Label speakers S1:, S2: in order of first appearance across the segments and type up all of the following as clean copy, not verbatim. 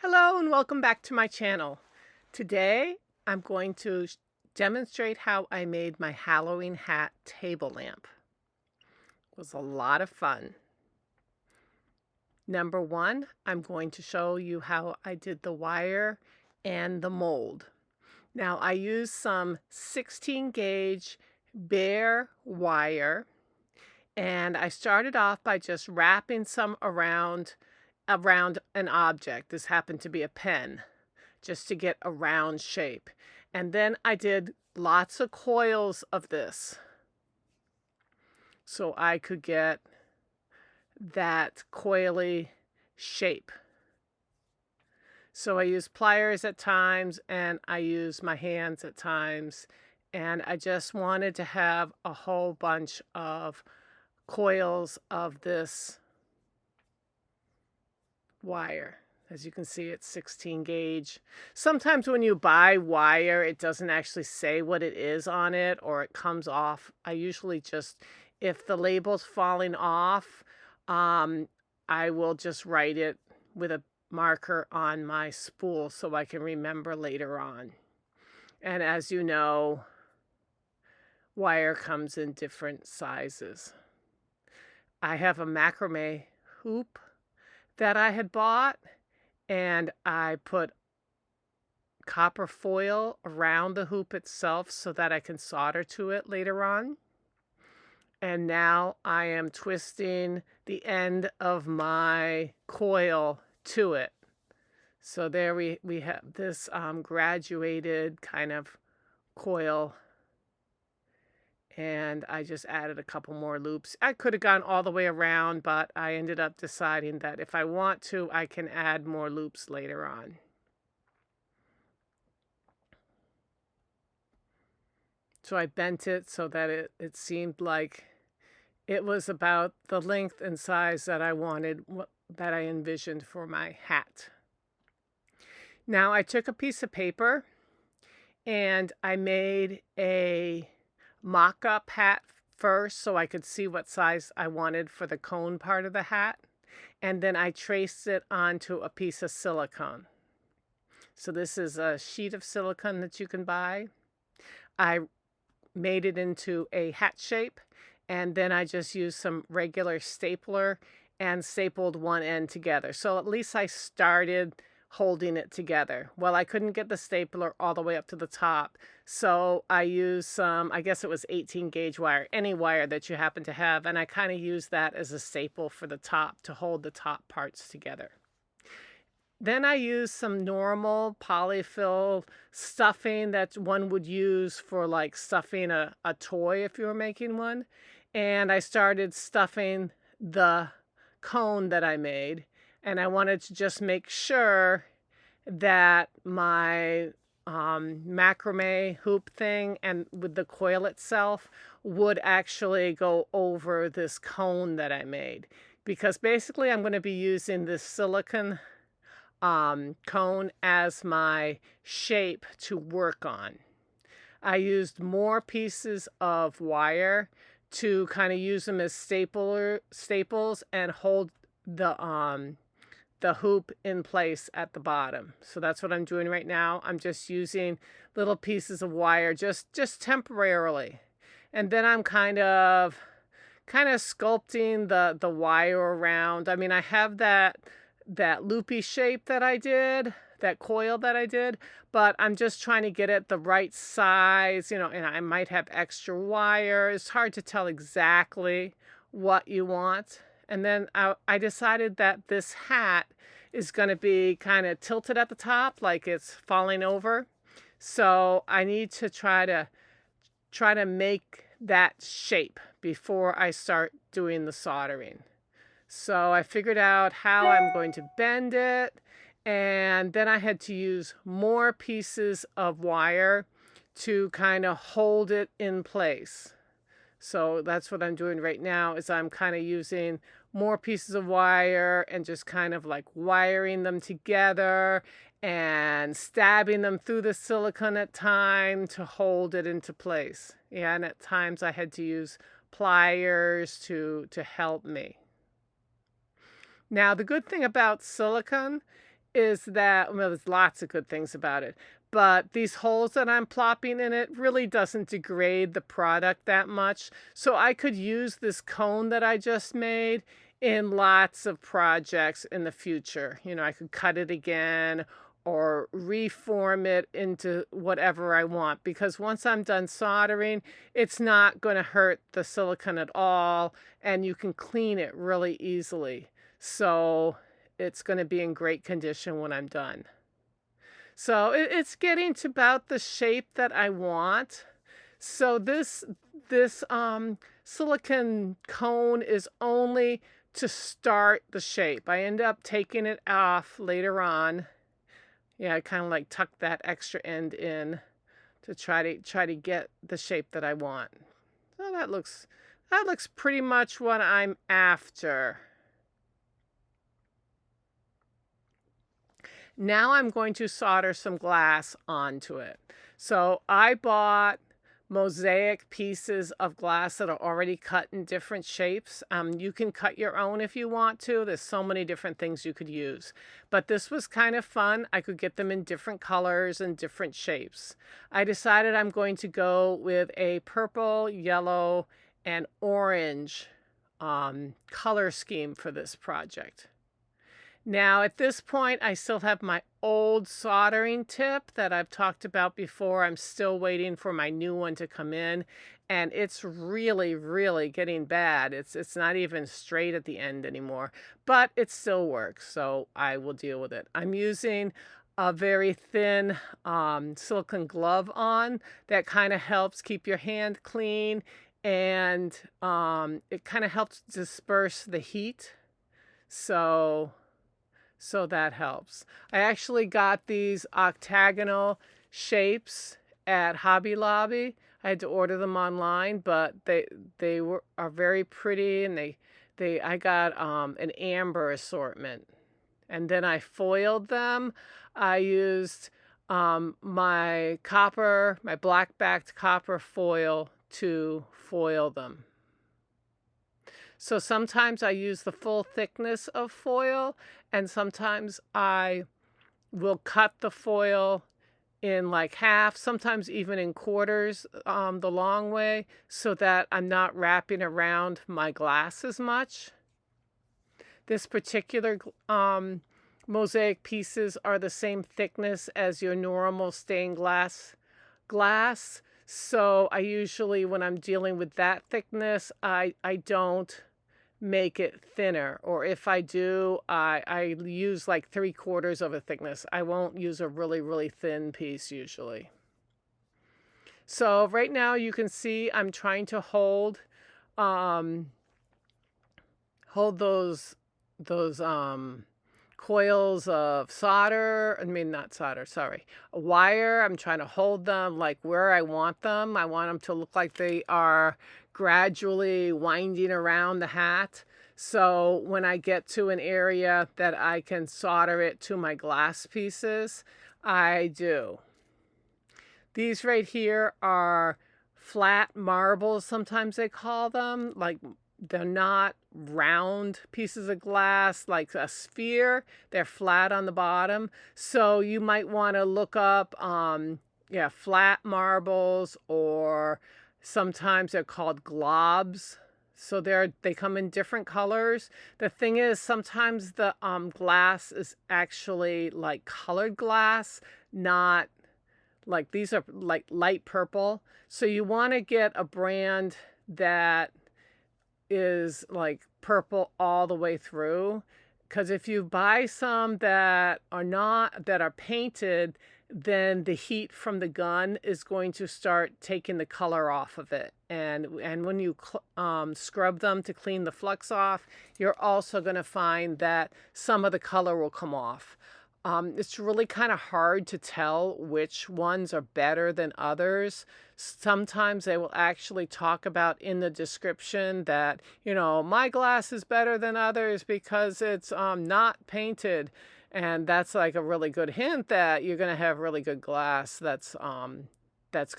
S1: Hello and welcome back to my channel. Today I'm going to demonstrate how I made my Halloween hat table lamp. It was a lot of fun. Number one, I'm going to show you how I did the wire and the mold. Now I used some 16 gauge bare wire, and I started off by just wrapping some around an object. This happened to be a pen, just to get a round shape. And then I did lots of coils of this so I could get that coily shape. So I use pliers at times and I use my hands at times, and I just wanted to have a whole bunch of coils of this wire. As you can see, it's 16 gauge. Sometimes when you buy wire, it doesn't actually say what it is on it, or it comes off. I usually just, if the label's falling off, I will just write it with a marker on my spool so I can remember later on. And as you know, wire comes in different sizes. I have a macrame hoop that I had bought, and I put copper foil around the hoop itself so that I can solder to it later on. And now I am twisting the end of my coil to it. So there we have this graduated kind of coil, and I just added a couple more loops. I could have gone all the way around, but I ended up deciding that if I want to, I can add more loops later on. So I bent it so that it seemed like it was about the length and size that I wanted, that I envisioned for my hat. Now I took a piece of paper and I made a mock-up hat first so I could see what size I wanted for the cone part of the hat, and then I traced it onto a piece of silicone. So this is a sheet of silicone that you can buy. I made it into a hat shape, and then I just used some regular stapler and stapled one end together. So at least I started holding it together. Well, I couldn't get the stapler all the way up to the top, so I used some, I guess it was 18 gauge wire, any wire that you happen to have, and I kind of used that as a staple for the top to hold the top parts together. Then I used some normal polyfill stuffing that one would use for like stuffing a toy if you were making one, and I started stuffing the cone that I made. And I wanted to just make sure that my macrame hoop thing and with the coil itself would actually go over this cone that I made. Because basically I'm going to be using this silicone cone as my shape to work on. I used more pieces of wire to kind of use them as staples and hold the hoop in place at the bottom. So that's what I'm doing right now. I'm just using little pieces of wire just temporarily. And then I'm kind of sculpting the wire around. I mean, I have that loopy shape that I did, that coil that I did, but I'm just trying to get it the right size, and I might have extra wire. It's hard to tell exactly what you want. And then I decided that this hat is going to be kind of tilted at the top, like it's falling over. So I need to try to make that shape before I start doing the soldering. So I figured out how I'm going to bend it, and then I had to use more pieces of wire to kind of hold it in place. So that's what I'm doing right now, is I'm kind of using more pieces of wire and just kind of like wiring them together and stabbing them through the silicone at times to hold it into place. Yeah, and at times I had to use pliers to help me. Now, the good thing about silicone is that, well, there's lots of good things about it, but these holes that I'm plopping in it really doesn't degrade the product that much. So I could use this cone that I just made in lots of projects in the future. You know, I could cut it again or reform it into whatever I want, because once I'm done soldering, it's not going to hurt the silicone at all, and you can clean it really easily. So it's going to be in great condition when I'm done. So it's getting to about the shape that I want. So this silicone cone is only to start the shape. I end up taking it off later on. Yeah, I kind of like tuck that extra end in to try to get the shape that I want. So that looks pretty much what I'm after. Now I'm going to solder some glass onto it. So I bought mosaic pieces of glass that are already cut in different shapes. You can cut your own if you want to. There's so many different things you could use. But this was kind of fun. I could get them in different colors and different shapes. I decided I'm going to go with a purple, yellow, and orange color scheme for this project. Now, at this point, I still have my old soldering tip that I've talked about before. I'm still waiting for my new one to come in, and it's really, really getting bad. It's not even straight at the end anymore, but it still works, so I will deal with it. I'm using a very thin silicone glove on that kind of helps keep your hand clean, and it kind of helps disperse the heat. So that helps. I actually got these octagonal shapes at Hobby Lobby. I had to order them online, but they are very pretty, and I got an amber assortment. And then I foiled them. I used my black-backed copper foil to foil them. So sometimes I use the full thickness of foil, and sometimes I will cut the foil in like half, sometimes even in quarters, the long way, so that I'm not wrapping around my glass as much. This particular mosaic pieces are the same thickness as your normal stained glass. So I usually, when I'm dealing with that thickness, I don't make it thinner, or if I do, I use like 3/4 of a thickness. I won't use a really, really thin piece usually. So right now you can see I'm trying to hold those coils of solder, not solder, sorry, a wire. I'm trying to hold them like where I want them. I want them to look like they are gradually winding around the hat. So when I get to an area that I can solder it to my glass pieces, I do. These right here are flat marbles, sometimes they call them. Like, they're not round pieces of glass like a sphere. They're flat on the bottom. So you might want to look up flat marbles, or sometimes they're called globs. So they come in different colors. The thing is, sometimes the glass is actually like colored glass, not like, these are like light purple. So you want to get a brand that is like purple all the way through, because if you buy some that are painted, then the heat from the gun is going to start taking the color off of it, and when you scrub them to clean the flux off, you're also going to find that some of the color will come off. It's really kind of hard to tell which ones are better than others. Sometimes they will actually talk about in the description that, my glass is better than others because it's not painted. And that's like a really good hint that you're going to have really good glass that's going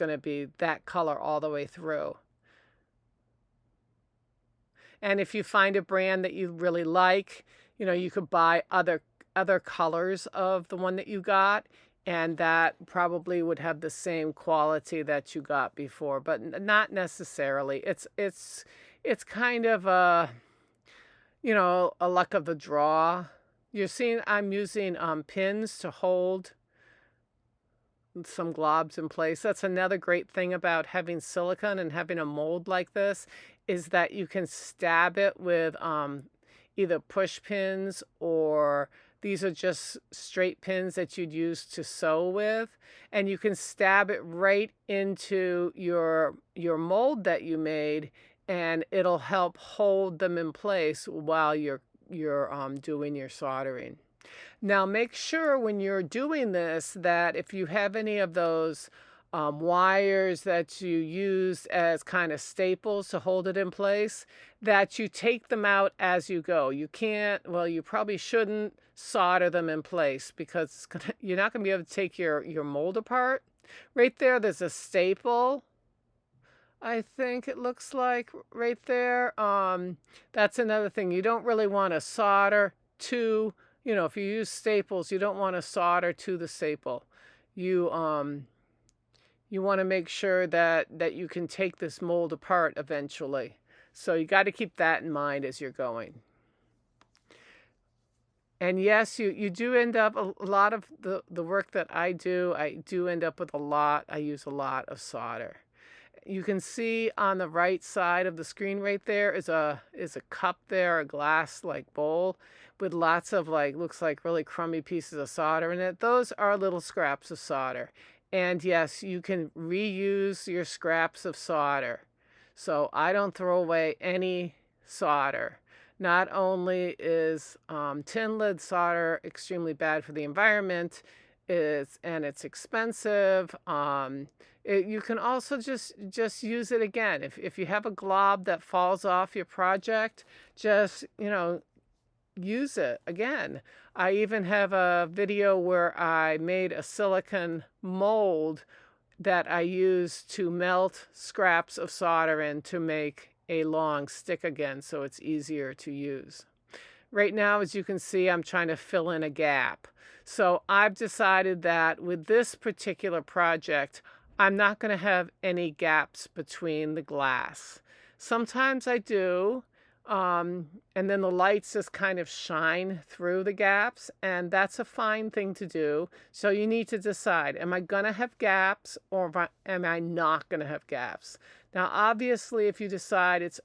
S1: to be that color all the way through. And if you find a brand that you really like, you could buy other other colors of the one that you got, and that probably would have the same quality that you got before, but not necessarily. It's kind of a, you know, a luck of the draw. You're seeing I'm using pins to hold some globs in place. That's another great thing about having silicone and having a mold like this, is that you can stab it with either push pins, or these are just straight pins that you'd use to sew with, and you can stab it right into your mold that you made, and it'll help hold them in place while you're doing your soldering. Now, make sure when you're doing this that if you have any of those wires that you use as kind of staples to hold it in place, that you take them out as you go. You can't, well, you probably shouldn't solder them in place, because you're not going to be able to take your mold apart. Right there, there's a staple. I think it looks like right there. That's another thing. You don't really want to solder to, you know, if you use staples, you don't want to solder to the staple. You want to make sure that you can take this mold apart eventually. So you got to keep that in mind as you're going. And yes, you do end up, a lot of the work that I do end up with I use a lot of solder. You can see on the right side of the screen right there is a cup there, a glass like bowl with lots of looks like really crummy pieces of solder in it. Those are little scraps of solder. And yes, you can reuse your scraps of solder. So I don't throw away any solder. Not only is tin lid solder extremely bad for the environment, it's expensive. You can also just use it again. If you have a glob that falls off your project, just, you know, use it again. I even have a video where I made a silicone mold that I used to melt scraps of solder in to make a long stick again, so it's easier to use. Right now, as you can see, I'm trying to fill in a gap. So I've decided that with this particular project, I'm not going to have any gaps between the glass. Sometimes I do, and then the lights just kind of shine through the gaps, and that's a fine thing to do. So you need to decide, am I going to have gaps, or am I not going to have gaps? Now, obviously, if you decide it's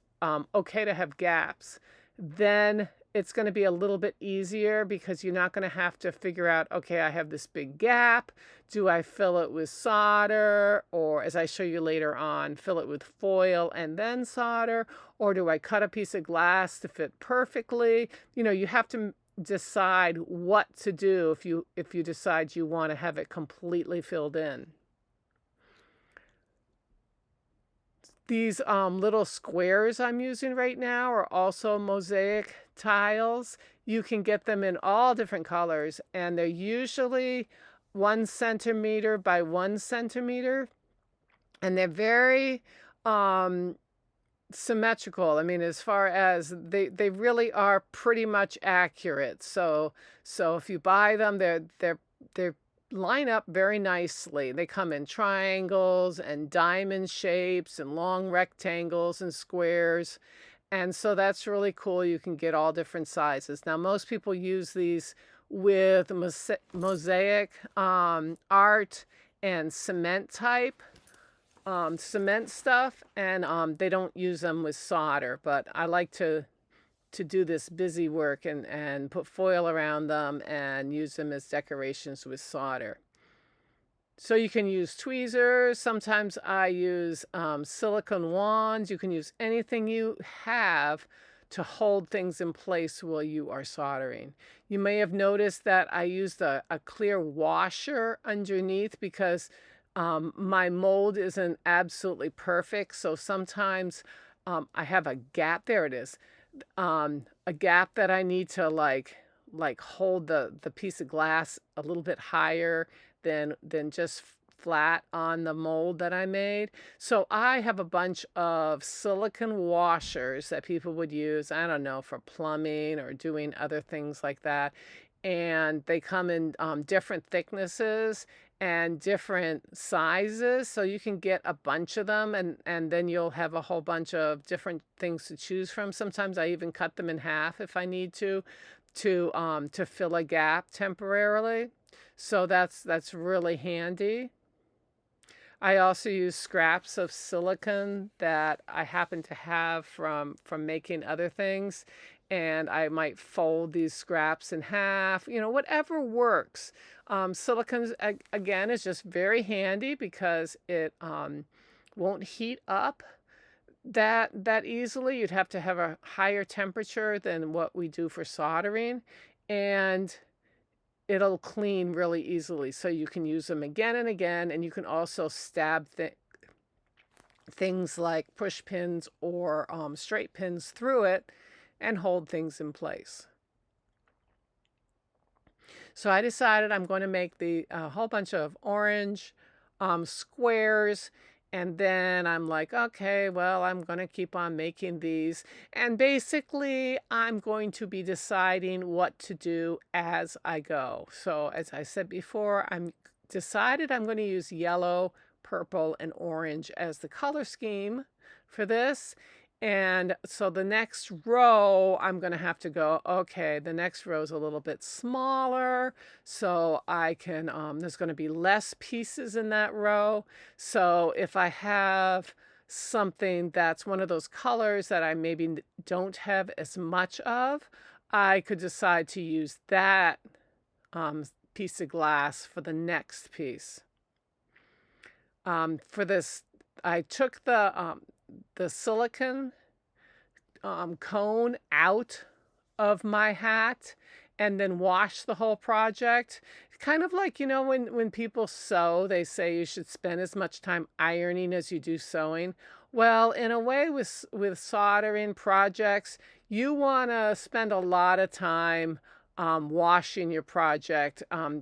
S1: okay to have gaps, then it's going to be a little bit easier, because you're not going to have to figure out, okay, I have this big gap. Do I fill it with solder, or, as I show you later on, fill it with foil and then solder? Or do I cut a piece of glass to fit perfectly? You know, you have to decide what to do if you decide you want to have it completely filled in. These little squares I'm using right now are also mosaic tiles. You can get them in all different colors, and they're usually 1 centimeter by 1 centimeter, and they're very symmetrical. I mean, as far as they really are pretty much accurate. So if you buy them, they're line up very nicely. They come in triangles and diamond shapes and long rectangles and squares. And so that's really cool. You can get all different sizes. Now, most people use these with mosaic art and cement type cement stuff, and they don't use them with solder. But I like to do this busy work and put foil around them and use them as decorations with solder. So you can use tweezers. Sometimes I use silicone wands. You can use anything you have to hold things in place while you are soldering. You may have noticed that I used a clear washer underneath, because my mold isn't absolutely perfect. So sometimes I have a gap. There it is. A gap that I need to like hold the piece of glass a little bit higher than just flat on the mold that I made. So I have a bunch of silicone washers that people would use, I don't know, for plumbing or doing other things like that. and they come in different thicknesses and different sizes, so you can get a bunch of them, and then you'll have a whole bunch of different things to choose from. Sometimes I even cut them in half if I need to fill a gap temporarily. So that's really handy. I also use scraps of silicone that I happen to have from making other things, and I might fold these scraps in half, whatever works. Silicone, again, is just very handy because it won't heat up that easily. You'd have to have a higher temperature than what we do for soldering, and it'll clean really easily. So you can use them again and again, and you can also stab things like push pins or straight pins through it and hold things in place. So I decided I'm going to make a whole bunch of orange squares. And then I'm like, okay, well, I'm going to keep on making these. And basically, I'm going to be deciding what to do as I go. So as I said before, I'm going to use yellow, purple, and orange as the color scheme for this. And so the next row, I'm going to have to go, okay, the next row is a little bit smaller, so I can, there's going to be less pieces in that row. So if I have something that's one of those colors that I maybe don't have as much of, I could decide to use that piece of glass for the next piece. For this, I took the silicone cone out of my hat and then wash the whole project. Kind of like, when people sew, they say you should spend as much time ironing as you do sewing. Well, in a way, with soldering projects, you want to spend a lot of time washing your project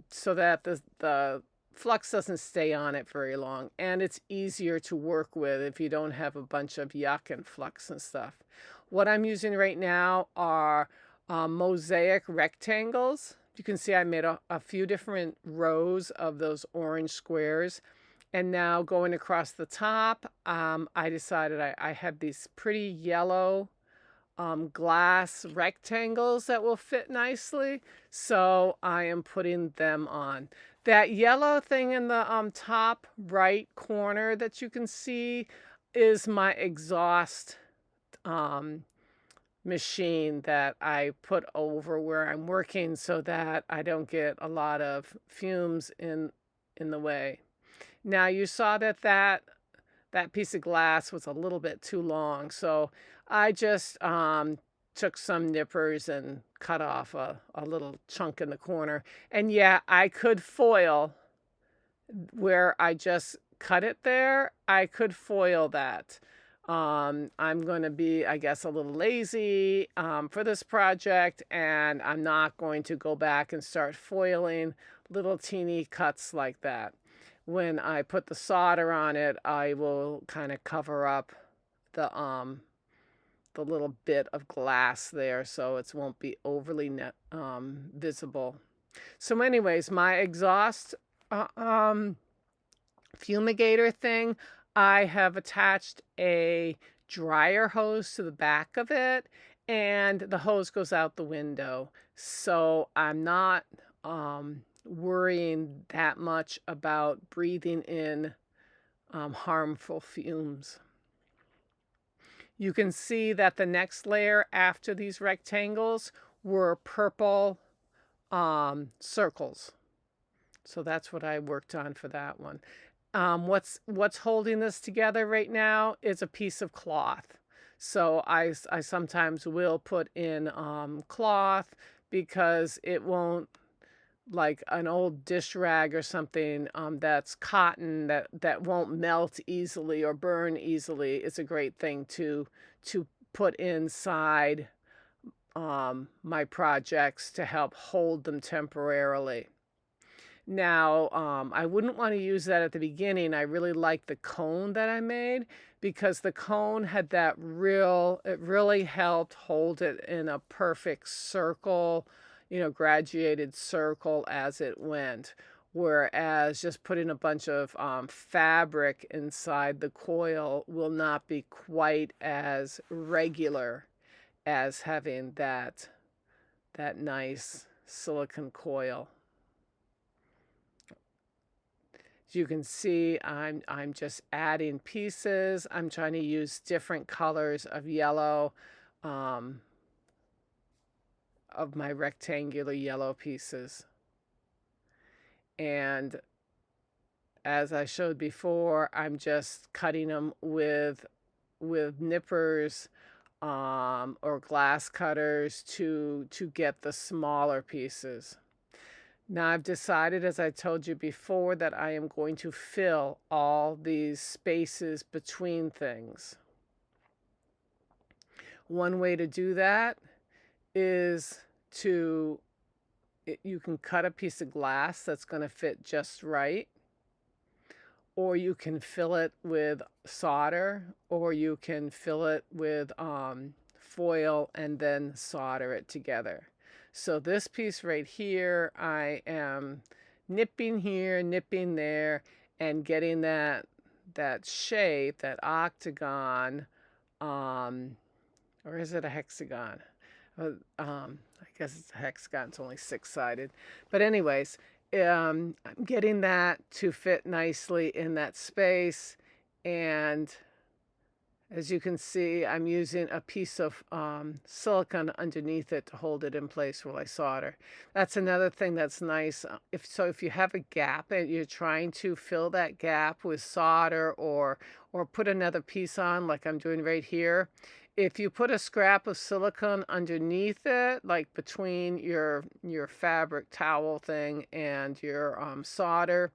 S1: so that the flux doesn't stay on it very long, and it's easier to work with if you don't have a bunch of yuck and flux and stuff. What I'm using right now are mosaic rectangles. You can see I made a few different rows of those orange squares, and now going across the top, I decided I had these pretty yellow glass rectangles that will fit nicely, so I am putting them on. That yellow thing in the top right corner that you can see is my exhaust machine that I put over where I'm working so that I don't get a lot of fumes in the way. Now you saw that piece of glass was a little bit too long, so I just took some nippers and cut off a little chunk in the corner. And yeah, I could foil where I just cut it there. I could foil that. I'm going to be, I guess, a little lazy for this project, and I'm not going to go back and start foiling little teeny cuts like that. When I put the solder on it, I will kind of cover up the little bit of glass there so it won't be overly visible. So anyways, my exhaust fumigator thing, I have attached a dryer hose to the back of it, and the hose goes out the window. So I'm not worrying that much about breathing in harmful fumes. You can see that the next layer after these rectangles were purple circles. So that's what I worked on for that one. What's holding this together right now is a piece of cloth. So I sometimes will put in cloth because it won't, like an old dish rag or something that's cotton that won't melt easily or burn easily. It's a great thing to put inside my projects to help hold them temporarily. Now, I wouldn't want to use that at the beginning. I really like the cone that I made because the cone had it really helped hold it in a perfect circle. graduated circle as it went. Whereas just putting a bunch of fabric inside the coil will not be quite as regular as having that nice silicone coil. As you can see, I'm just adding pieces. I'm trying to use different colors of yellow, of my rectangular yellow pieces. And as I showed before, I'm just cutting them with nippers or glass cutters to get the smaller pieces. Now I've decided, as I told you before, that I am going to fill all these spaces between things. One way to do that is you can cut a piece of glass that's going to fit just right, or you can fill it with solder, or you can fill it with foil and then solder it together. So this piece right here, I am nipping here, nipping there, and getting that shape, that octagon, or is it a hexagon? I guess it's a hexagon. It's only 6-sided. But anyways, I'm getting that to fit nicely in that space. And as you can see, I'm using a piece of silicone underneath it to hold it in place while I solder. That's another thing that's nice. If you have a gap and you're trying to fill that gap with solder or put another piece on, like I'm doing right here, if you put a scrap of silicone underneath it, like between your fabric towel thing and your solder,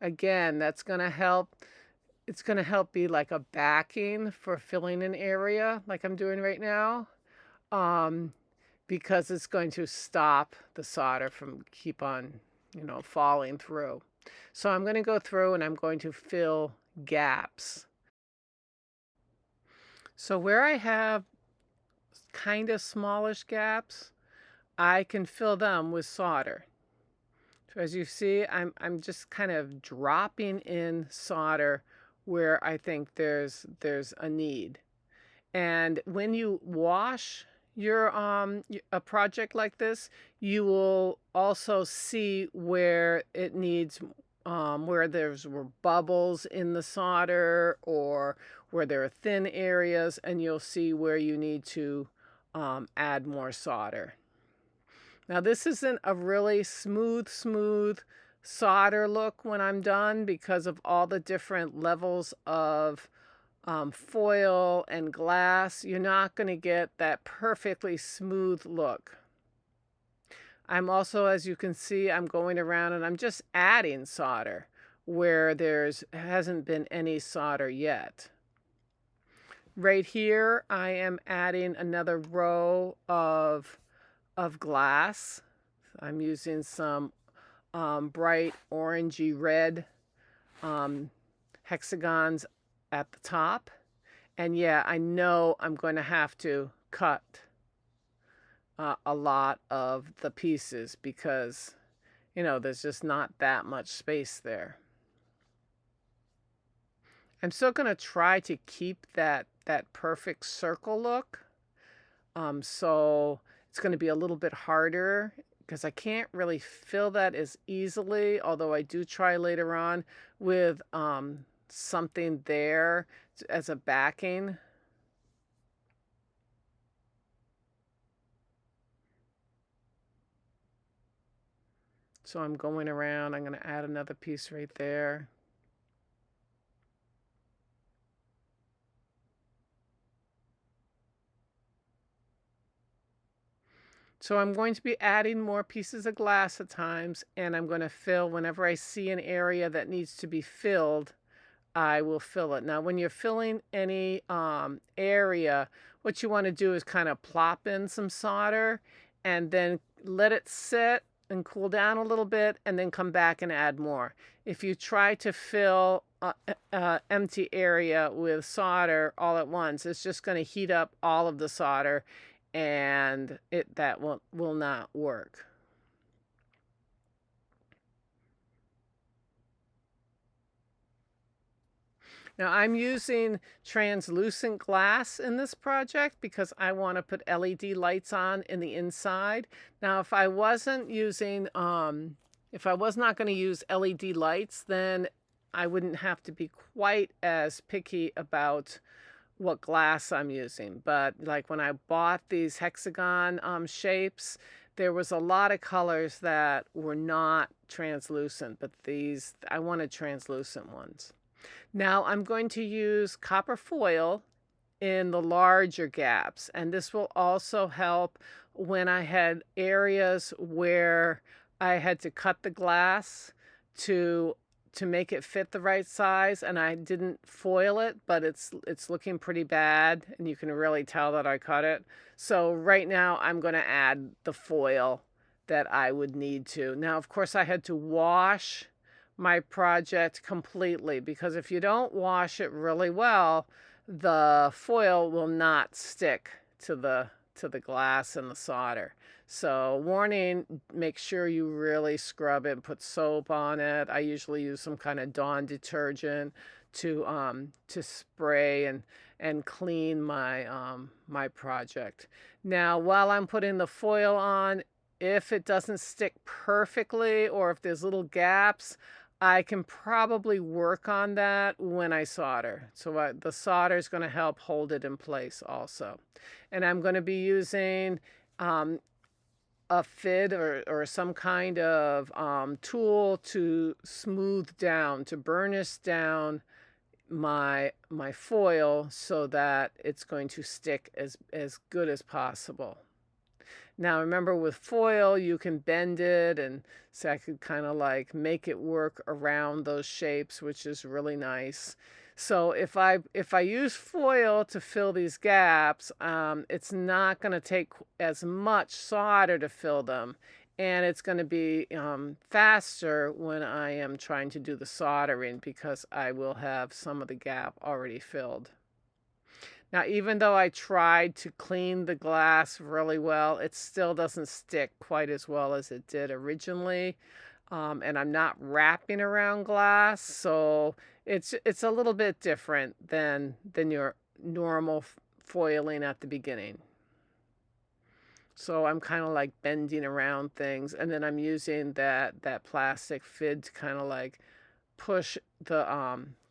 S1: again, that's going to help. It's going to help be like a backing for filling an area like I'm doing right now, because it's going to stop the solder from keep on, falling through. So I'm going to go through and I'm going to fill gaps. So where I have kind of smallish gaps, I can fill them with solder. So as you see, I'm just kind of dropping in solder where I think there's a need. And when you wash your a project like this, you will also see where it needs where were bubbles in the solder or where there are thin areas, and you'll see where you need to add more solder. Now this isn't a really smooth solder look when I'm done because of all the different levels of foil and glass. You're not going to get that perfectly smooth look. I'm also, as you can see, I'm going around and I'm just adding solder where hasn't been any solder yet. Right here, I am adding another row of glass. I'm using some bright orangey red hexagons at the top. And yeah, I know I'm going to have to cut a lot of the pieces because, there's just not that much space there. I'm still going to try to keep that perfect circle look. So it's going to be a little bit harder because I can't really fill that as easily, although I do try later on with something there as a backing. So I'm going around, I'm going to add another piece right there. So I'm going to be adding more pieces of glass at times, and I'm going to fill whenever I see an area that needs to be filled. I will fill it. Now, when you're filling any area, what you want to do is kind of plop in some solder and then let it sit and cool down a little bit and then come back and add more. If you try to fill an empty area with solder all at once, it's just going to heat up all of the solder and that will not work. Now I'm using translucent glass in this project because I want to put LED lights on in the inside. Now if I wasn't using, if I was not going to use LED lights, then I wouldn't have to be quite as picky about what glass I'm using. But like when I bought these hexagon shapes, there was a lot of colors that were not translucent, but these, I wanted translucent ones. Now I'm going to use copper foil in the larger gaps, and this will also help when I had areas where I had to cut the glass to make it fit the right size, and I didn't foil it, but it's looking pretty bad, and you can really tell that I cut it. So right now I'm going to add the foil that I would need to. Now, of course, I had to wash my project completely, because if you don't wash it really well, the foil will not stick to the glass and the solder. So warning, make sure you really scrub it and put soap on it. I usually use some kind of Dawn detergent to spray and clean my my project. Now, while I'm putting the foil on, if it doesn't stick perfectly or if there's little gaps, I can probably work on that when I solder. So the solder is going to help hold it in place also. And I'm going to be using a fid or some kind of tool to smooth down, to burnish down my foil so that it's going to stick as good as possible. Now remember, with foil you can bend it, and so I could kind of like make it work around those shapes, which is really nice. So if I use foil to fill these gaps, it's not going to take as much solder to fill them, and it's going to be faster when I am trying to do the soldering, because I will have some of the gap already filled. Now, even though I tried to clean the glass really well, it still doesn't stick quite as well as it did originally. And I'm not wrapping around glass, so it's a little bit different than your normal foiling at the beginning. So I'm kind of like bending around things, and then I'm using that plastic fid to kind of like push the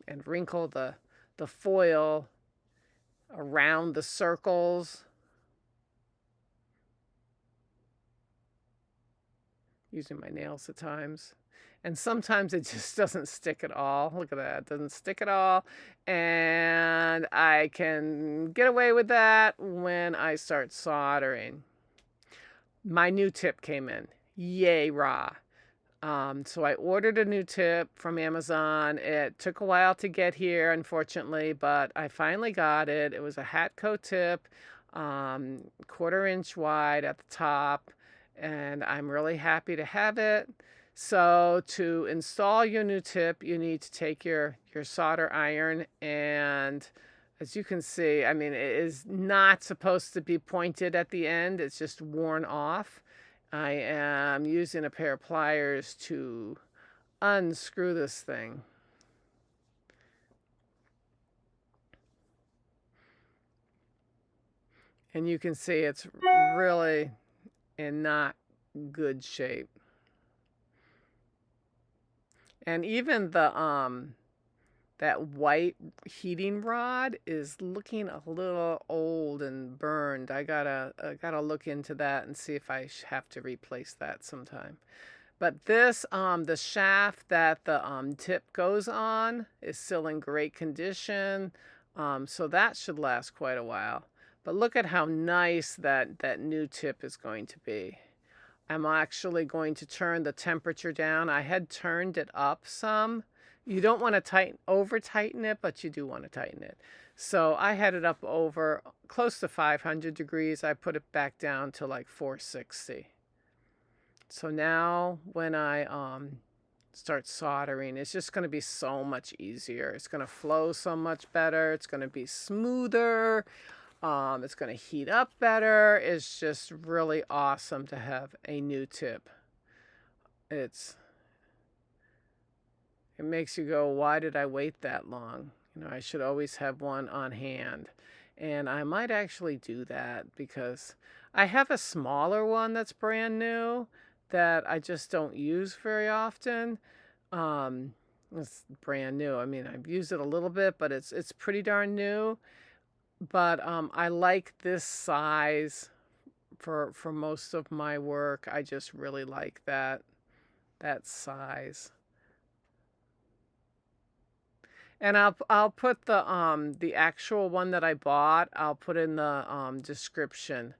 S1: and wrinkle the foil around the circles, using my nails at times. And sometimes it just doesn't stick at all. Look at that, it doesn't stick at all. And I can get away with that when I start soldering. My new tip came in. Yay, raw. So I ordered a new tip from Amazon. It took a while to get here, unfortunately, but I finally got it. It was a hat coat tip, 1/4 inch wide at the top, and I'm really happy to have it. So to install your new tip, you need to take your solder iron, and as you can see, I mean, it is not supposed to be pointed at the end. It's just worn off. I am using a pair of pliers to unscrew this thing. And you can see it's really in not good shape. And even the that white heating rod is looking a little old and burned. I gotta look into that and see if I have to replace that sometime. But this, the shaft that the tip goes on is still in great condition, so that should last quite a while. But look at how nice that new tip is going to be. I'm actually going to turn the temperature down. I had turned it up some. You don't want to over tighten it, but you do want to tighten it. So I had it up over close to 500 degrees. I put it back down to like 460. So now when I start soldering, it's just going to be so much easier. It's going to flow so much better. It's going to be smoother. It's going to heat up better. It's just really awesome to have a new tip. It makes you go, why did I wait that long? You know, I should always have one on hand. And I might actually do that because I have a smaller one that's brand new that I just don't use very often. Um, it's brand new. I mean, I've used it a little bit, but it's pretty darn new. But I like this size for most of my work. I just really like that size. And I'll put the actual one that I bought. I'll put in the description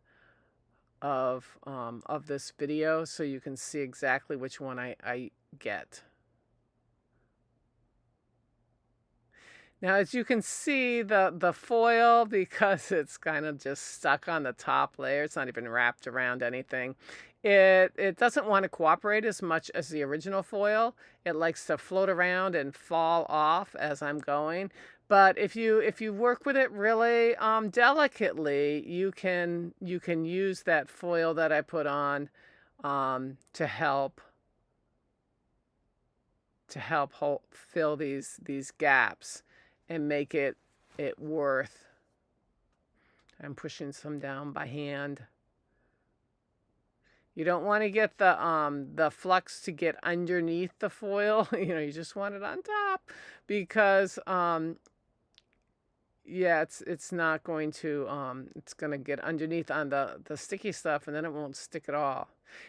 S1: of this video so you can see exactly which one I get. Now, as you can see, the foil, because it's kind of just stuck on the top layer, it's not even wrapped around anything. It doesn't want to cooperate as much as the original foil. It likes to float around and fall off as I'm going. But if you work with it really delicately, you can use that foil that I put on to help fill these gaps and make it worth. I'm pushing some down by hand. You don't want to get the flux to get underneath the foil. You know, you just want it on top because yeah, it's not going to it's going to get underneath on the sticky stuff, and then it won't stick at all.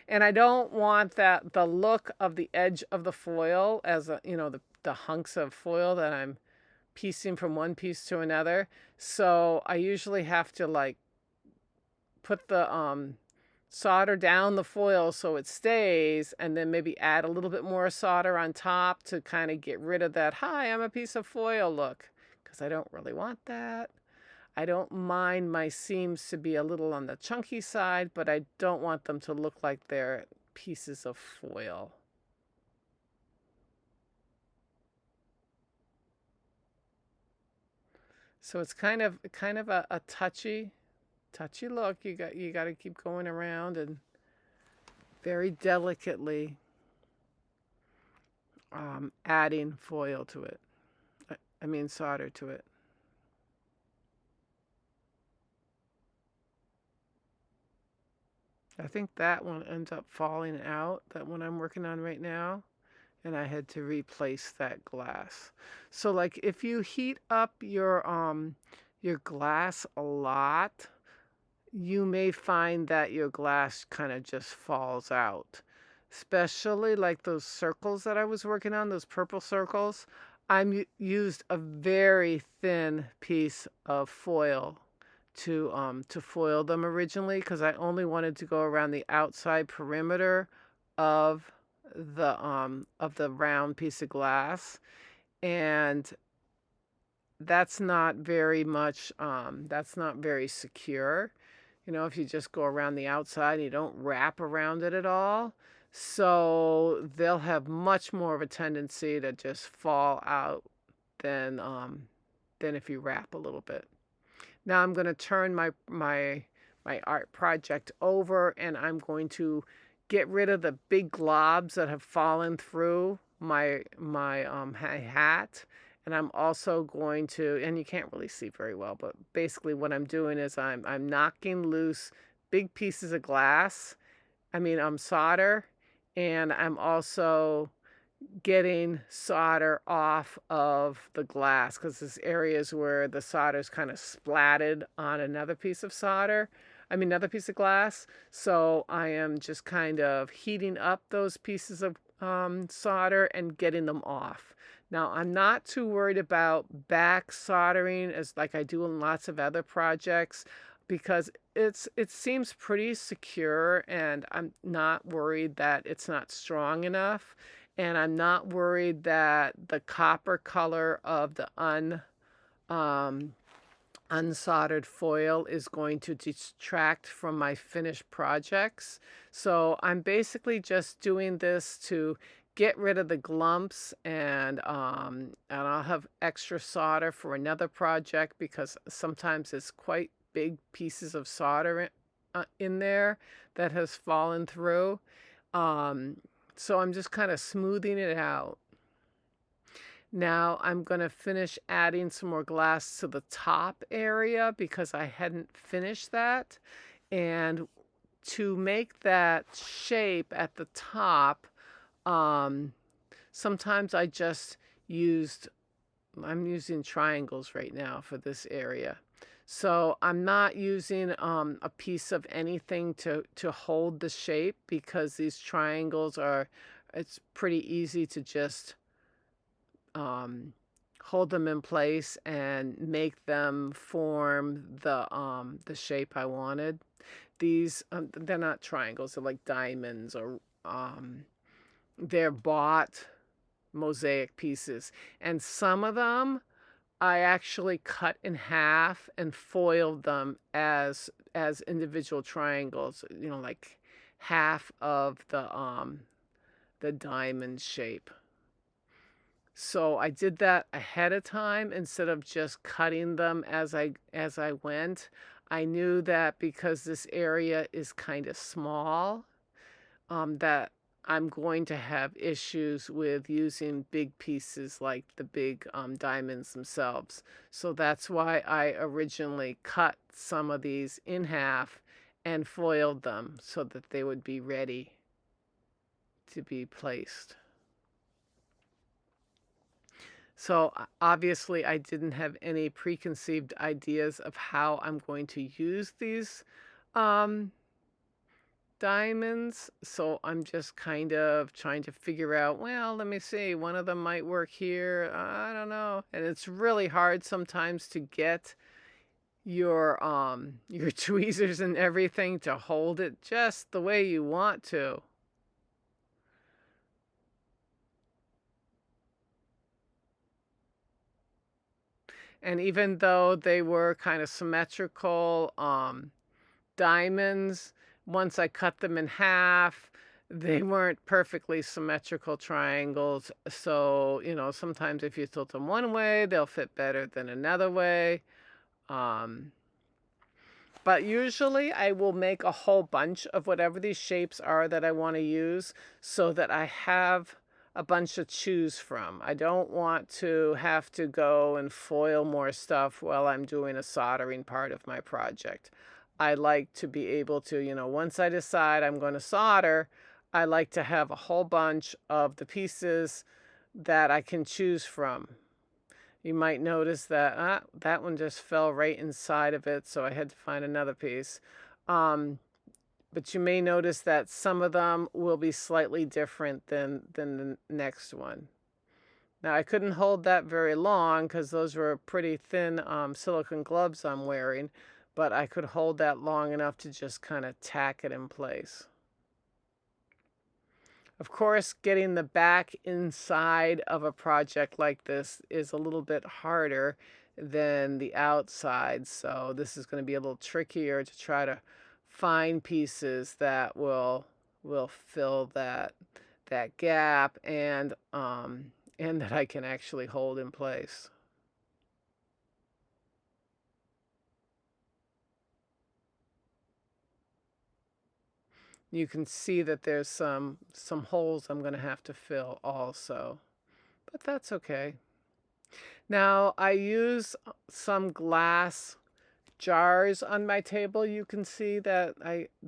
S1: And I don't want the look of the edge of the foil as you know, the hunks of foil that I'm piecing from one piece to another. So I usually have to like put the solder down the foil so it stays, and then maybe add a little bit more solder on top to kind of get rid of that, hi, I'm a piece of foil look, because I don't really want that. I don't mind my seams to be a little on the chunky side, but I don't want them to look like they're pieces of foil. So it's kind of a touchy look. You got to keep going around and very delicately adding foil to it. I mean solder to it. I think that one ends up falling out, that one I'm working on right now, and I had to replace that glass. So like if you heat up your glass a lot, you may find that your glass kind of just falls out. Especially like those circles that I was working on, those purple circles. I used a very thin piece of foil to foil them originally, because I only wanted to go around the outside perimeter of the round piece of glass, and that's not very much that's not very secure, you know, if you just go around the outside and you don't wrap around it at all. So they'll have much more of a tendency to just fall out than if you wrap a little bit. Now I'm going to turn my art project over, and I'm going to get rid of the big globs that have fallen through my hat. And I'm also going to, and you can't really see very well, but basically what I'm doing is I'm knocking loose big pieces of glass. I mean, solder, and I'm also getting solder off of the glass, because there's areas where the solder's kind of splatted on another piece of solder. I mean, another piece of glass. So I am just kind of heating up those pieces of solder and getting them off. Now, I'm not too worried about back soldering as like I do in lots of other projects, because it seems pretty secure, and I'm not worried that it's not strong enough. And I'm not worried that the copper color of the unsoldered foil is going to detract from my finished projects. So I'm basically just doing this to get rid of the glumps, and I'll have extra solder for another project, because sometimes it's quite big pieces of solder in there that has fallen through. So I'm just kind of smoothing it out. Now I'm going to finish adding some more glass to the top area because I hadn't finished that. And to make that shape at the top, sometimes I just I'm using triangles right now for this area. So I'm not using a piece of anything to hold the shape because these triangles it's pretty easy to just hold them in place and make them form the shape I wanted. These they're not triangles, they're like diamonds, or they're bought mosaic pieces, and some of them I actually cut in half and foiled them as individual triangles, like half of the diamond shape. So I did that ahead of time instead of just cutting them as I went. I knew that because this area is kind of small, that I'm going to have issues with using big pieces like the big diamonds themselves. So that's why I originally cut some of these in half and foiled them so that they would be ready to be placed. So obviously I didn't have any preconceived ideas of how I'm going to use these um, diamonds. So I'm just kind of trying to figure out, well, let me see, one of them might work here. I don't know. And it's really hard sometimes to get your tweezers and everything to hold it just the way you want to. And even though they were kind of symmetrical diamonds, once I cut them in half, they weren't perfectly symmetrical triangles. So, sometimes if you tilt them one way, they'll fit better than another way. But usually I will make a whole bunch of whatever these shapes are that I want to use so that I have a bunch to choose from. I don't want to have to go and foil more stuff while I'm doing a soldering part of my project. I like to be able to, once I decide I'm going to solder, I like to have a whole bunch of the pieces that I can choose from. You might notice that that one just fell right inside of it, so I had to find another piece. But you may notice that some of them will be slightly different than the next one. Now, I couldn't hold that very long because those were pretty thin silicone gloves I'm wearing, but I could hold that long enough to just kind of tack it in place. Of course, getting the back inside of a project like this is a little bit harder than the outside, so this is going to be a little trickier to try to find pieces that will fill that gap and that I can actually hold in place. You can see that there's some holes I'm going to have to fill also, but that's okay. Now I use some glass jars on my table. You can see that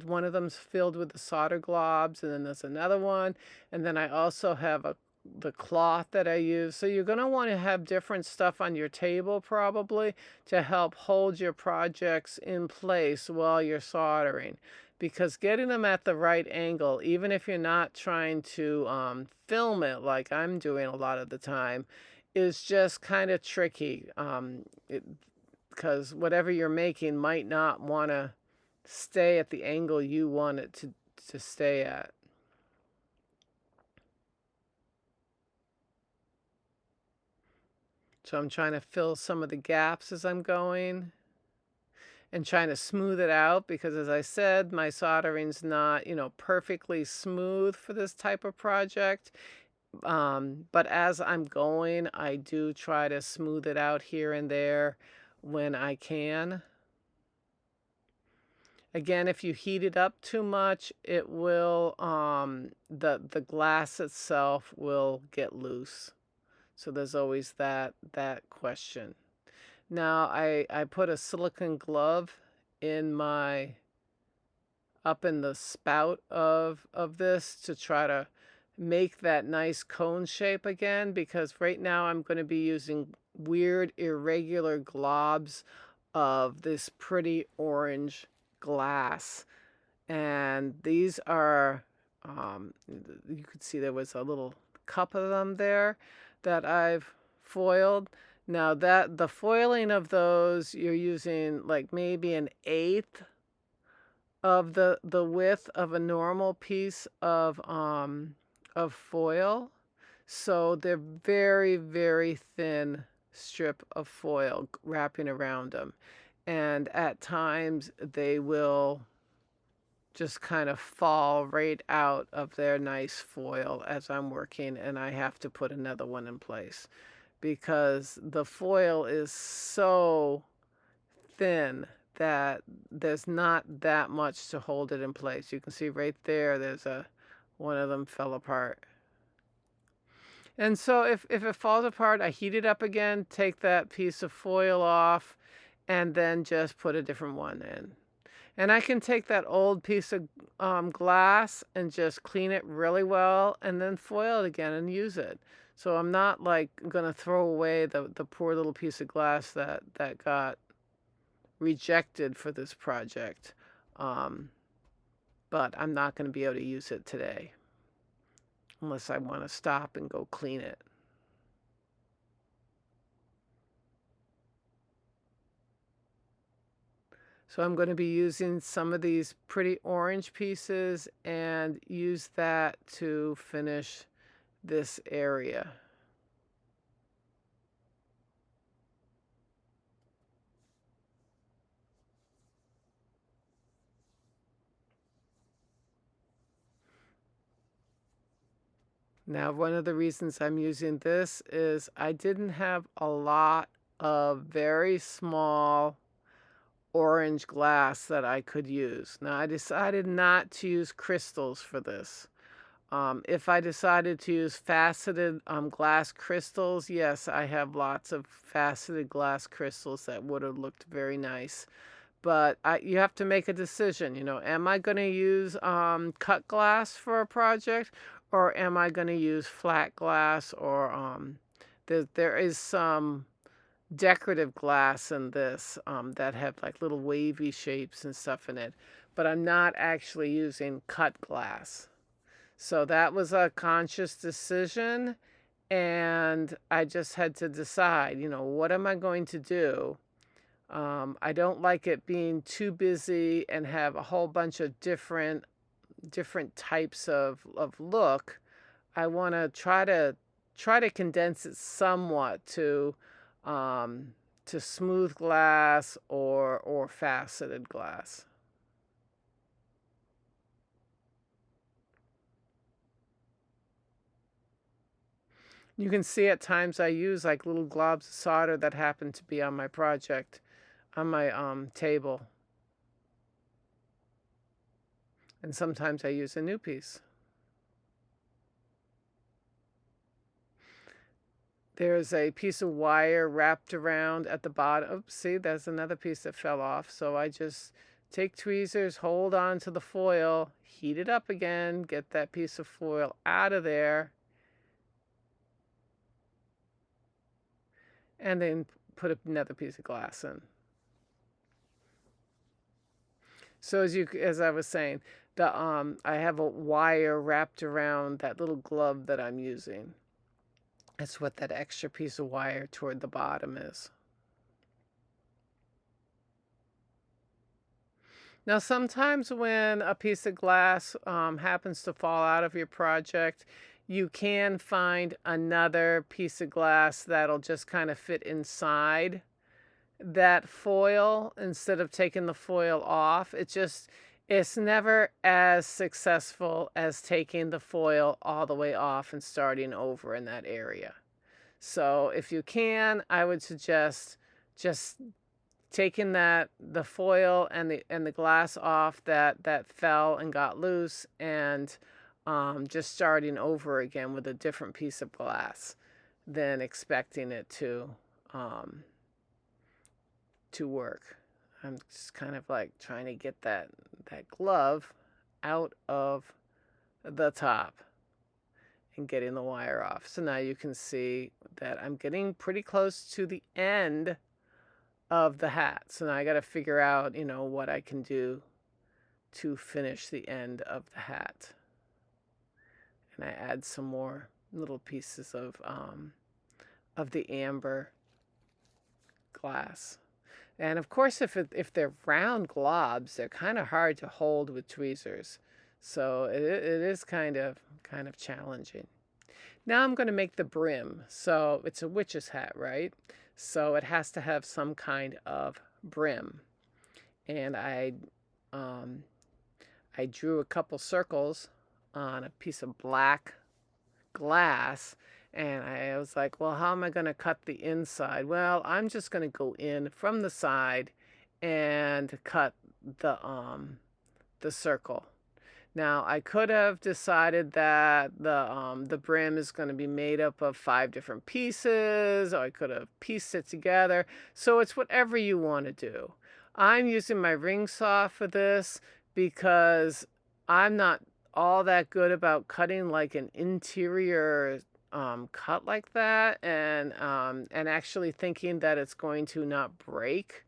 S1: one of them's filled with the solder globs, and then there's another one, and then I also have the cloth that I use. So you're going to want to have different stuff on your table probably to help hold your projects in place while you're soldering, because getting them at the right angle, even if you're not trying to film it like I'm doing a lot of the time, is just kind of tricky. Because whatever you're making might not want to stay at the angle you want it to stay at. So I'm trying to fill some of the gaps as I'm going and trying to smooth it out because, as I said, my soldering's not, perfectly smooth for this type of project. But as I'm going, I do try to smooth it out here and there when I can. Again, if you heat it up too much, it will, the glass itself will get loose. So there's always that question. Now I put a silicone glove in my up in the spout of this to try to make that nice cone shape again, because right now I'm going to be using weird irregular globs of this pretty orange glass. And these are you could see there was a little cup of them there that I've foiled. Now that the foiling of those, you're using like maybe an eighth of the width of a normal piece of foil. So they're very, very thin strip of foil wrapping around them. And at times they will just kind of fall right out of their nice foil as I'm working, and I have to put another one in place because the foil is so thin that there's not that much to hold it in place. You can see right there, there's one of them fell apart. And so if it falls apart, I heat it up again, take that piece of foil off, and then just put a different one in. And I can take that old piece of glass and just clean it really well and then foil it again and use it. So I'm not like going to throw away the poor little piece of glass that got rejected for this project. But I'm not going to be able to use it today unless I want to stop and go clean it. So I'm going to be using some of these pretty orange pieces and use that to finish this area. Now, one of the reasons I'm using this is I didn't have a lot of very small orange glass that I could use. Now, I decided not to use crystals for this. If I decided to use faceted glass crystals, yes, I have lots of faceted glass crystals that would have looked very nice. But you have to make a decision, am I going to use cut glass for a project, or am I going to use flat glass, or there is some decorative glass in this that have like little wavy shapes and stuff in it, but I'm not actually using cut glass. So that was a conscious decision, and I just had to decide, what am I going to do? I don't like it being too busy and have a whole bunch of different types of look. I want to try to condense it somewhat to smooth glass or faceted glass. You can see at times I use like little globs of solder that happen to be on my project, on my table. And sometimes I use a new piece. There's a piece of wire wrapped around at the bottom. Oops, see, there's another piece that fell off. So I just take tweezers, hold on to the foil, heat it up again, get that piece of foil out of there, and then put another piece of glass in. So as I was saying, I have a wire wrapped around that little glove that I'm using. That's what that extra piece of wire toward the bottom is. Now, sometimes when a piece of glass happens to fall out of your project, you can find another piece of glass that'll just kind of fit inside that foil instead of taking the foil off. It's never as successful as taking the foil all the way off and starting over in that area. So if you can, I would suggest just taking the foil and the glass off that fell and got loose, and just starting over again with a different piece of glass. than expecting it um, to work. I'm just kind of like trying to get that glove out of the top and getting the wire off. So now you can see that I'm getting pretty close to the end of the hat. So now I got to figure out, what I can do to finish the end of the hat. And I add some more little pieces of the amber glass. And of course, if they're round globs, they're kind of hard to hold with tweezers. So it is kind of challenging. Now I'm going to make the brim. So it's a witch's hat, right? So it has to have some kind of brim. And I drew a couple circles on a piece of black glass, and I was like, well, how am I going to cut the inside? Well, I'm just going to go in from the side and cut the circle. Now, I could have decided that the brim is going to be made up of 5 different pieces, or I could have pieced it together. So it's whatever you want to do. I'm using my ring saw for this because I'm not all that good about cutting like an interior cut like that, and actually thinking that it's going to not break.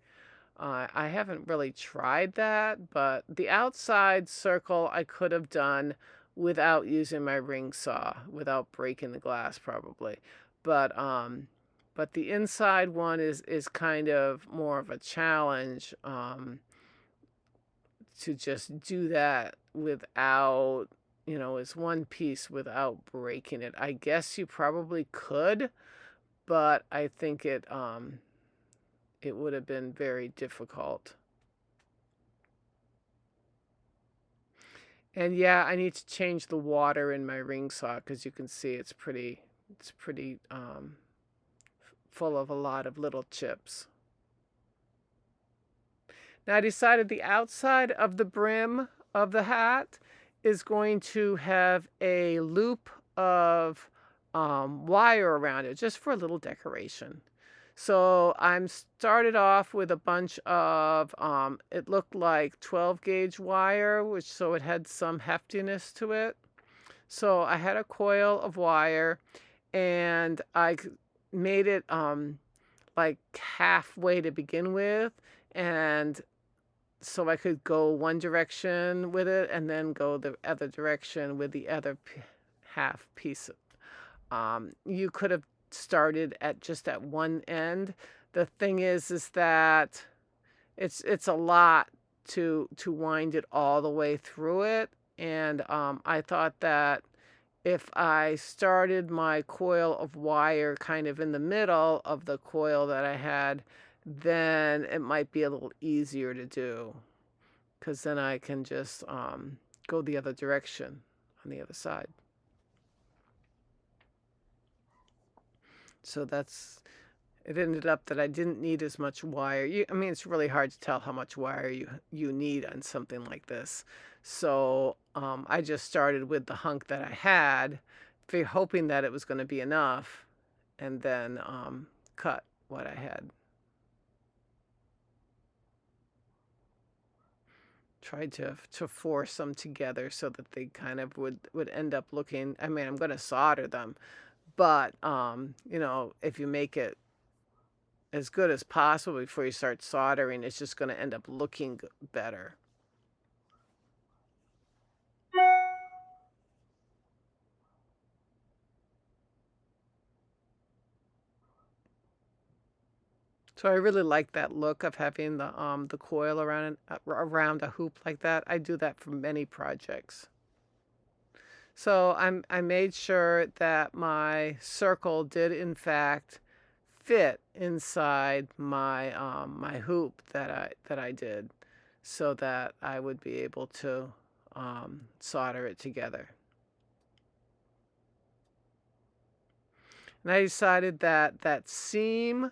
S1: I haven't really tried that, but the outside circle I could have done without using my ring saw, without breaking the glass probably. But the inside one is kind of more of a challenge, to just do that without, as one piece without breaking it. I guess you probably could, but I think it would have been very difficult. And yeah, I need to change the water in my ring saw because you can see it's pretty full of a lot of little chips. Now I decided the outside of the brim of the hat is going to have a loop of wire around it, just for a little decoration. So I'm started off with a bunch of, it looked like 12 gauge wire, so it had some heftiness to it. So I had a coil of wire, and I made it like halfway to begin with, and so I could go one direction with it and then go the other direction with the other half piece. You could have started at just at one end. The thing is that it's a lot to wind it all the way through it, and I thought that if I started my coil of wire kind of in the middle of the coil that I had, then it might be a little easier to do, because then I can just go the other direction on the other side. So it ended up that I didn't need as much wire. I mean, it's really hard to tell how much wire you need on something like this. So I just started with the hunk that I had, hoping that it was going to be enough, and then cut what I had. Tried to force them together so that they kind of would end up looking, I mean, I'm going to solder them, but if you make it as good as possible before you start soldering, it's just going to end up looking better. So I really like that look of having the coil around a hoop like that. I do that for many projects. So I made sure that my circle did in fact fit inside my my hoop that I did, so that I would be able to solder it together. And I decided that seam,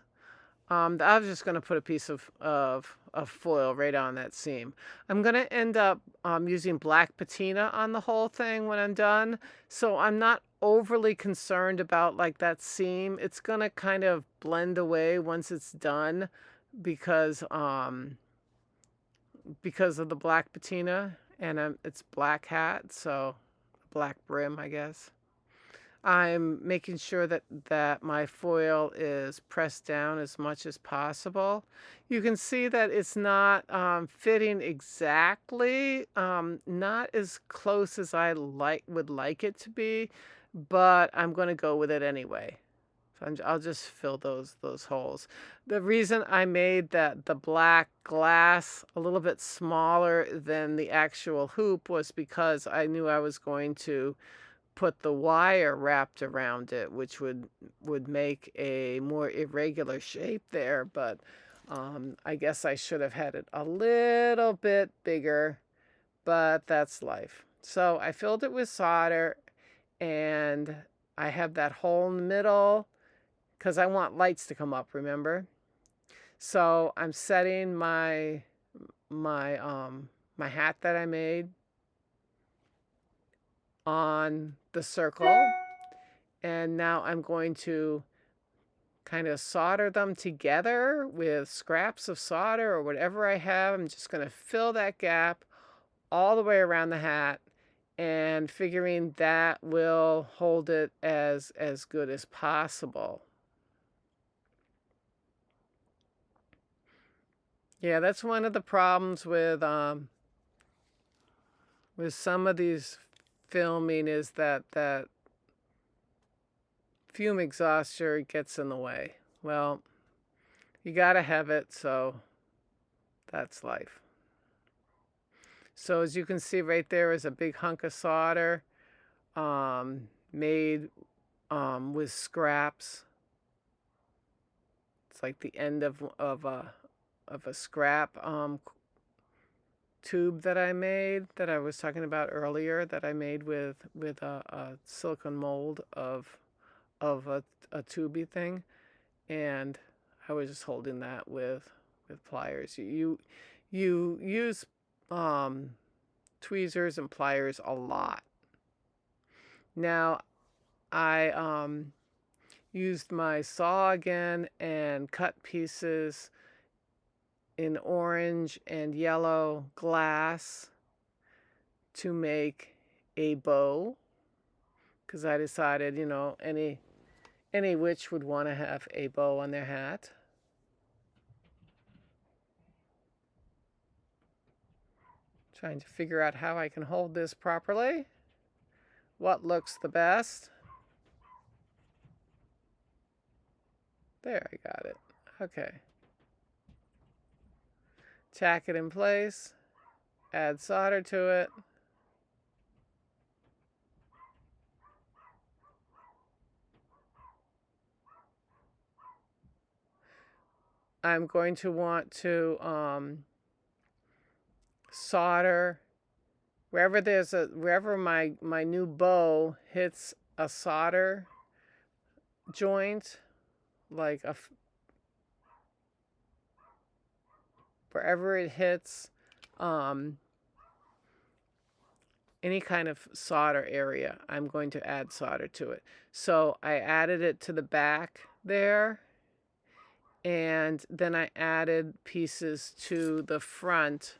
S1: I was just going to put a piece of of foil right on that seam. I'm going to end up using black patina on the whole thing when I'm done. So I'm not overly concerned about like that seam. It's going to kind of blend away once it's done because of the black patina, and it's black hat, so black brim, I guess. I'm making sure that my foil is pressed down as much as possible. You can see that it's not fitting exactly, not as close as I would like it to be, but I'm going to go with it anyway. So I'll just fill those holes. The reason I made the black glass a little bit smaller than the actual hoop was because I knew I was going to put the wire wrapped around it, which would make a more irregular shape there. But I guess I should have had it a little bit bigger, but that's life. So I filled it with solder, and I have that hole in the middle because I want lights to come up, remember? So I'm setting my hat that I made on the circle, and now I'm going to kind of solder them together with scraps of solder or whatever I have. I'm just going to fill that gap all the way around the hat, and figuring that will hold it as good as possible. Yeah, that's one of the problems with some of these filming is that fume exhauster gets in the way. Well, you gotta have it, so that's life. So as you can see right there is a big hunk of solder made with scraps. It's like the end of a scrap tube that I made, that I was talking about earlier, that I made with a silicone mold of a tubey thing, and I was just holding that with pliers. You use tweezers and pliers a lot. Now I used my saw again and cut pieces in orange and yellow glass to make a bow, because I decided, you know, any witch would want to have a bow on their hat. Trying to figure out how I can hold this properly. What looks the best? There, I got it. Okay. Tack it in place. Add solder to it. I'm going to want to solder wherever my new bow hits a solder joint, like wherever it hits any kind of solder area, I'm going to add solder to it. So I added it to the back there, and then I added pieces to the front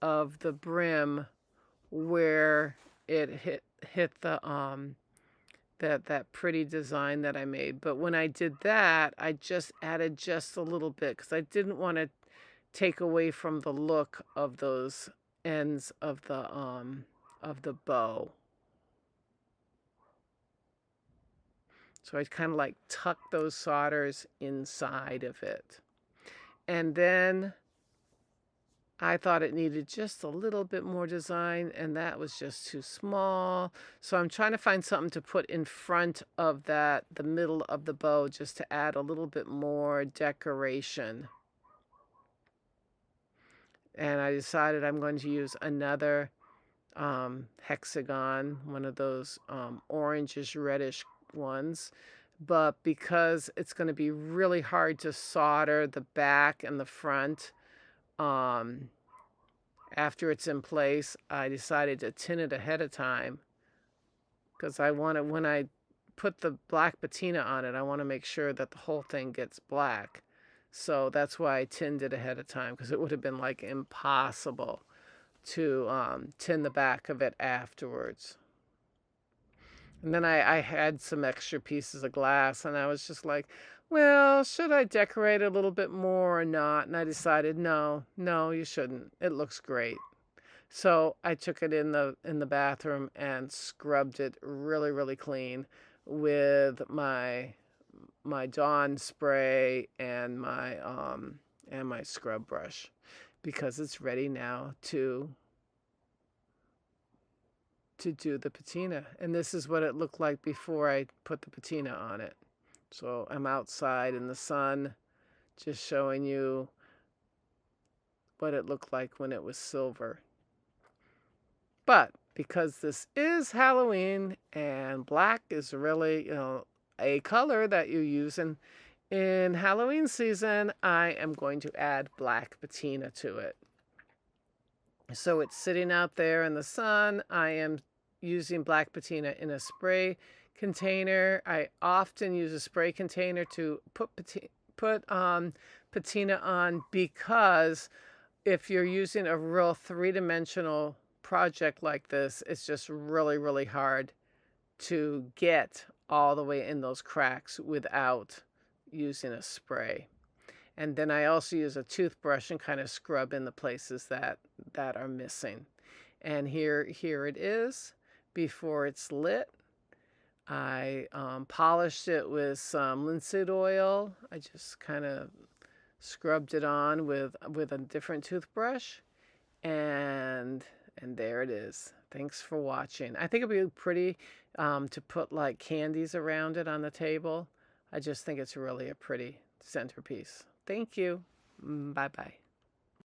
S1: of the brim where it hit the that pretty design that I made. But when I did that, I just added just a little bit because I didn't want to take away from the look of those ends of the bow. So I kind of like tucked those solders inside of it. And then I thought it needed just a little bit more design, and that was just too small. So I'm trying to find something to put in front of the middle of the bow, just to add a little bit more decoration. And I decided I'm going to use another hexagon, one of those orangish reddish ones, but because it's going to be really hard to solder the back and the front, after it's in place, I decided to tin it ahead of time because I want to, when I put the black patina on it, I want to make sure that the whole thing gets black. So that's why I tinned it ahead of time, because it would have been like impossible to tin the back of it afterwards. And then I had some extra pieces of glass, and I was just like, well, should I decorate a little bit more or not? And I decided, no, you shouldn't. It looks great. So I took it in the bathroom and scrubbed it really, really clean with my Dawn spray and my scrub brush, because it's ready now to do the patina. And this is what it looked like before I put the patina on it. So I'm outside in the sun, just showing you what it looked like when it was silver. But because this is Halloween and black is really, a color that you use in Halloween season, I am going to add black patina to it. So it's sitting out there in the sun. I am using black patina in a spray container. I often use a spray container to put patina on, because if you're using a real three-dimensional project like this, it's just really, really hard to get all the way in those cracks without using a spray. And then I also use a toothbrush and kind of scrub in the places that are missing. And here it is before it's lit. I polished it with some linseed oil. I just kind of scrubbed it on with a different toothbrush, and there it is. Thanks for watching. I think it'd be pretty to put like candies around it on the table. I just think it's really a pretty centerpiece. Thank you. Bye-bye.